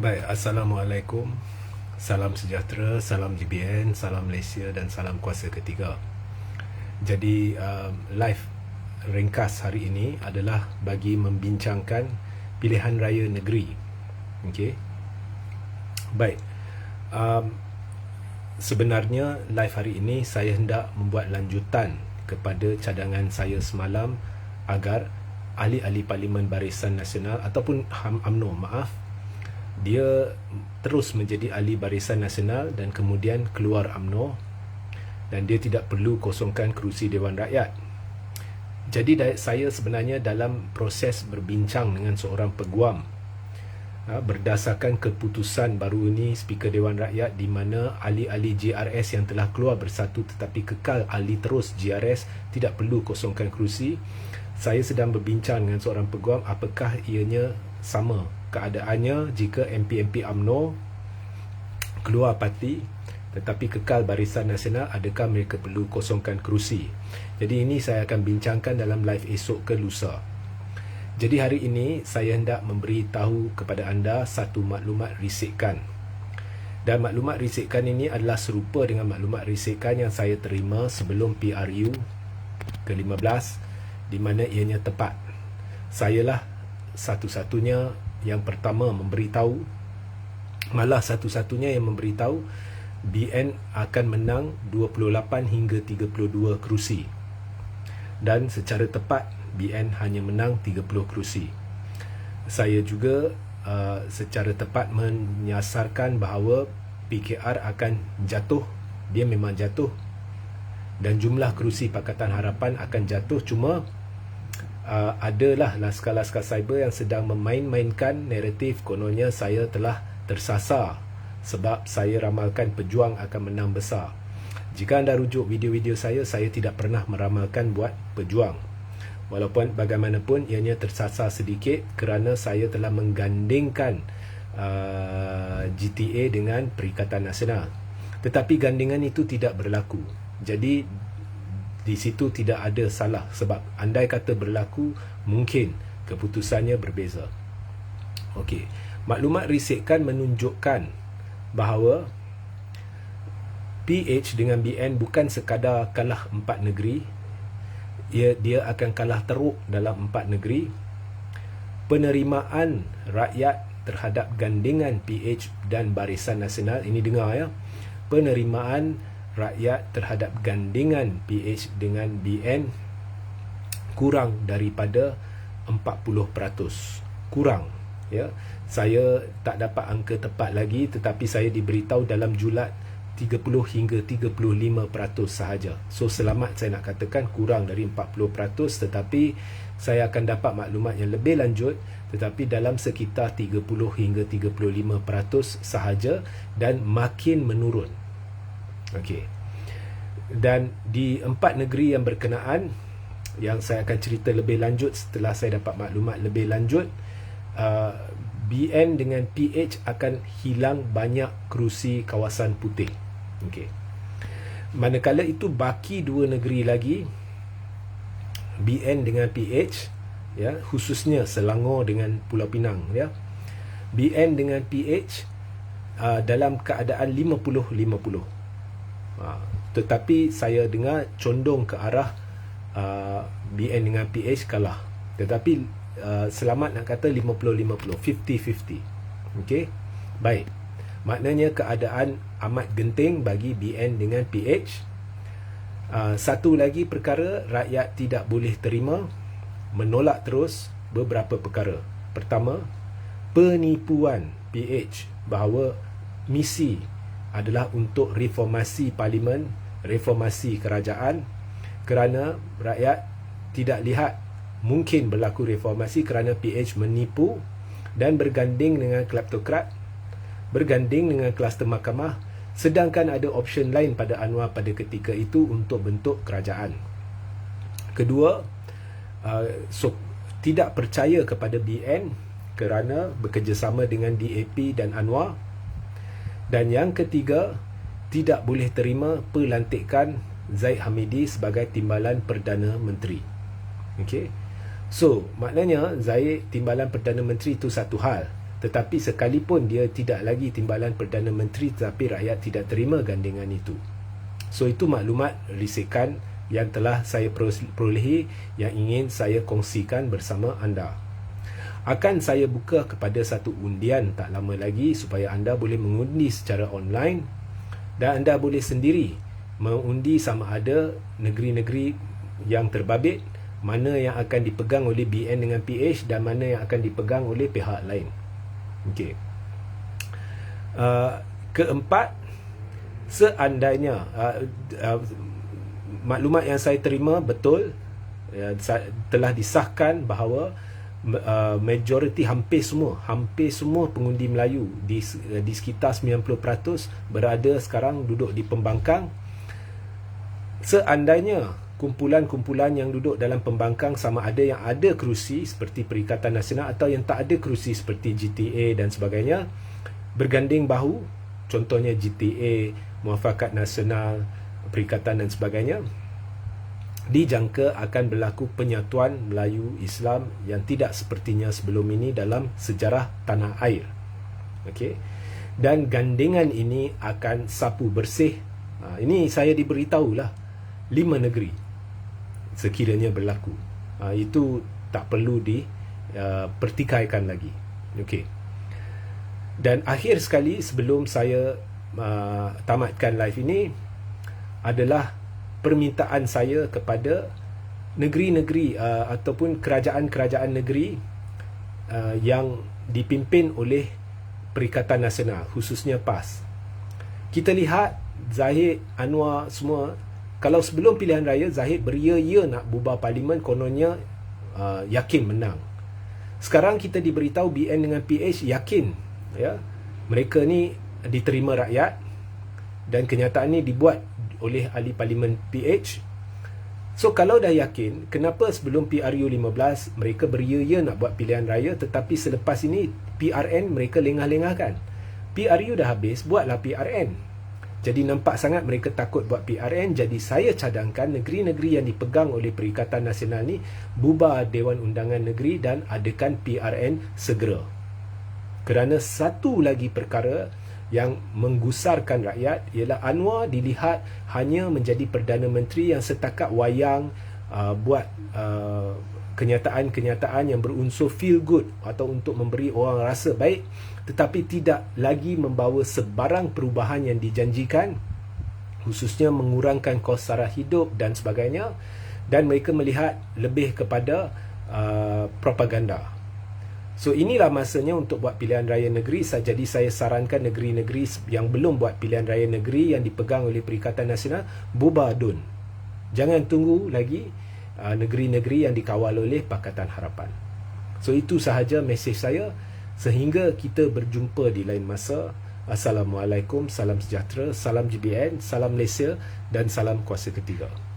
Baik, Assalamualaikum. Salam sejahtera, salam GBN, salam Malaysia dan salam kuasa ketiga. Jadi live ringkas hari ini adalah bagi membincangkan pilihan raya negeri. Okey. Baik. Sebenarnya live hari ini saya hendak membuat lanjutan kepada cadangan saya semalam agar ahli-ahli Parlimen Barisan Nasional ataupun UMNO, dia terus menjadi ahli Barisan Nasional dan kemudian keluar UMNO dan dia tidak perlu kosongkan kerusi Dewan Rakyat. Jadi saya sebenarnya dalam proses berbincang dengan seorang peguam berdasarkan keputusan baru ini Speaker Dewan Rakyat, di mana ahli-ahli JRS yang telah keluar bersatu tetapi kekal ahli terus JRS tidak perlu kosongkan kerusi. Saya sedang berbincang dengan seorang peguam apakah ianya sama keadaannya jika MP-MP UMNO keluar parti tetapi kekal Barisan Nasional, adakah mereka perlu kosongkan kerusi. Jadi ini saya akan bincangkan dalam live esok ke lusa. Jadi hari ini saya hendak memberitahu kepada anda satu maklumat risikan. Dan maklumat risikan ini adalah serupa dengan maklumat risikan yang saya terima sebelum PRU ke-15, di mana ianya tepat. Sayalah satu-satunya yang pertama memberitahu, malah satu-satunya yang memberitahu BN akan menang 28 hingga 32 kerusi. Dan secara tepat BN hanya menang 30 kerusi. Saya juga secara tepat menyasarkan bahawa PKR akan jatuh. Dia memang jatuh. Dan jumlah kerusi Pakatan Harapan akan jatuh. Cuma adalah laskar-laskar cyber yang sedang memain-mainkan naratif kononnya saya telah tersasar sebab saya ramalkan pejuang akan menang besar. Jika anda rujuk video-video saya tidak pernah meramalkan buat pejuang. Walaupun bagaimanapun ianya tersasar sedikit kerana saya telah menggandingkan GTA dengan Perikatan Nasional. Tetapi gandingan itu tidak berlaku. Jadi di situ tidak ada salah, sebab andai kata berlaku mungkin keputusannya berbeza. Okey, maklumat risikan menunjukkan bahawa PH dengan BN bukan sekadar kalah 4 negeri, dia akan kalah teruk dalam 4 negeri. Penerimaan rakyat terhadap gandingan PH dan Barisan Nasional, ini dengar ya, penerimaan rakyat terhadap gandingan PH dengan BN kurang daripada 40%. Kurang, ya. Saya tak dapat angka tepat lagi, tetapi saya diberitahu dalam julat 30 hingga 35% sahaja. So selamat saya nak katakan kurang dari 40%, tetapi saya akan dapat maklumat yang lebih lanjut, tetapi dalam sekitar 30 hingga 35% sahaja dan makin menurun. Okey. Dan di 4 negeri yang berkenaan yang saya akan cerita lebih lanjut setelah saya dapat maklumat lebih lanjut, BN dengan PH akan hilang banyak kerusi kawasan putih. Okey. Manakala itu baki 2 negeri lagi, BN dengan PH, ya, khususnya Selangor dengan Pulau Pinang, ya. BN dengan PH dalam keadaan 50-50. Tetapi saya dengar condong ke arah BN dengan PH kalah. Tetapi selamat nak kata 50-50, 50-50. Okey. Baik. Maknanya keadaan amat genting bagi BN dengan PH. Satu lagi perkara rakyat tidak boleh terima, menolak terus beberapa perkara. Pertama, penipuan PH bahawa misi adalah untuk reformasi parlimen, reformasi kerajaan, kerana rakyat tidak lihat mungkin berlaku reformasi kerana PH menipu dan berganding dengan kleptokrat, berganding dengan kluster mahkamah, sedangkan ada option lain pada Anwar pada ketika itu untuk bentuk kerajaan. Kedua, tidak percaya kepada BN kerana bekerjasama dengan DAP dan Anwar. Dan yang ketiga, tidak boleh terima pelantikan Zaid Hamidi sebagai Timbalan Perdana Menteri. Okey. So, maknanya Zaid Timbalan Perdana Menteri itu satu hal. Tetapi sekalipun dia tidak lagi timbalan Perdana Menteri, tetapi rakyat tidak terima gandingan itu. So itu maklumat risikan yang telah saya perolehi yang ingin saya kongsikan bersama anda. Akan saya buka kepada satu undian tak lama lagi supaya anda boleh mengundi secara online dan anda boleh sendiri mengundi sama ada negeri-negeri yang terbabit mana yang akan dipegang oleh BN dengan PH dan mana yang akan dipegang oleh pihak lain. Okey. Keempat, seandainya maklumat yang saya terima betul, telah disahkan bahawa majoriti hampir semua pengundi Melayu di sekitar 90% berada sekarang duduk di pembangkang. Seandainya kumpulan-kumpulan yang duduk dalam pembangkang sama ada yang ada kerusi seperti Perikatan Nasional atau yang tak ada kerusi seperti GTA dan sebagainya, berganding bahu, contohnya GTA, Muafakat Nasional, Perikatan dan sebagainya, dijangka akan berlaku penyatuan Melayu Islam yang tidak sepertinya sebelum ini dalam sejarah tanah air. Okey. Dan gandingan ini akan sapu bersih. Ini saya diberitahulah 5 negeri sekiranya berlaku. Itu tak perlu dipertikaikan lagi. Okey. Dan akhir sekali sebelum saya tamatkan live ini adalah permintaan saya kepada negeri-negeri ataupun kerajaan-kerajaan negeri yang dipimpin oleh Perikatan Nasional, khususnya PAS. Kita lihat Zahid, Anwar semua, kalau sebelum pilihan raya Zahid beria-ia nak bubar parlimen, kononnya yakin menang. Sekarang kita diberitahu BN dengan PH yakin, ya, mereka ni diterima rakyat dan kenyataan ni dibuat oleh ahli parlimen PH. So kalau dah yakin, kenapa sebelum PRU 15 mereka beria-ia nak buat pilihan raya, tetapi selepas ini PRN mereka lengah-lengahkan. PRU dah habis, buatlah PRN. Jadi nampak sangat mereka takut buat PRN. Jadi saya cadangkan negeri-negeri yang dipegang oleh Perikatan Nasional ni bubar Dewan Undangan Negeri dan adakan PRN segera. Kerana satu lagi perkara yang menggusarkan rakyat ialah Anwar dilihat hanya menjadi Perdana Menteri yang setakat wayang buat kenyataan-kenyataan yang berunsur feel good atau untuk memberi orang rasa baik, tetapi tidak lagi membawa sebarang perubahan yang dijanjikan, khususnya mengurangkan kos sara hidup dan sebagainya, dan mereka melihat lebih kepada propaganda. So inilah masanya untuk buat pilihan raya negeri. Jadi saya sarankan negeri-negeri yang belum buat pilihan raya negeri yang dipegang oleh Perikatan Nasional, bubar dun. Jangan tunggu lagi negeri-negeri yang dikawal oleh Pakatan Harapan. So itu sahaja mesej saya. Sehingga kita berjumpa di lain masa. Assalamualaikum, salam sejahtera, salam GBN, salam Malaysia dan salam kuasa ketiga.